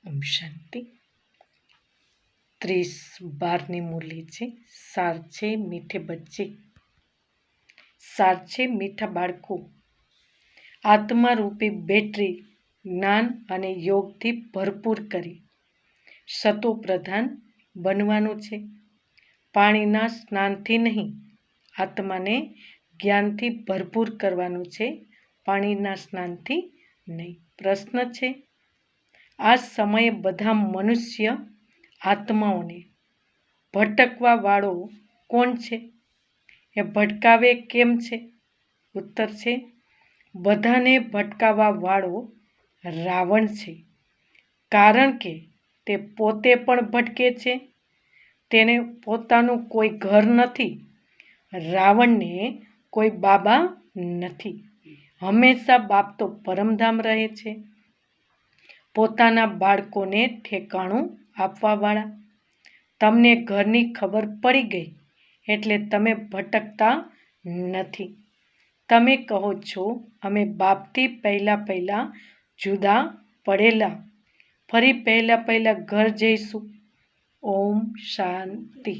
ઓમ શાંતિ 30:12ની મુરલી છે. સાર છે મીઠે બચ્ચે, સાર છે મીઠા બાળકો. આત્મા રૂપી બેટરી જ્ઞાન અને યોગથી ભરપૂર કરી સતો પ્રધાન બનવાનું છે. પાણીના સ્નાનથી નહીં, આત્માને જ્ઞાનથી ભરપૂર કરવાનું છે, પાણીના સ્નાનથી નહીં. પ્રશ્ન છે, આ સમયે બધા મનુષ્ય આત્માઓને ભટકવા વાળો કોણ છે? એ ભટકાવે કેમ છે? ઉત્તર છે, બધાને ભટકાવવા વાળો રાવણ છે. કારણ કે તે પોતે પણ ભટકે છે. તેને પોતાનું કોઈ ઘર નથી. રાવણને કોઈ બાબા નથી. હંમેશા બાપ તો પરમધામ રહે છે. પોતાના બાળકોને ઠેકાણું આપવાવાળા. તમને ઘરની ખબર પડી ગઈ એટલે તમે ભટકતા નથી. તમે કહો છો અમે બાપથી પહેલા જુદા પડેલા, ફરી પહેલા ઘર જઈશું. ઓમ શાંતિ.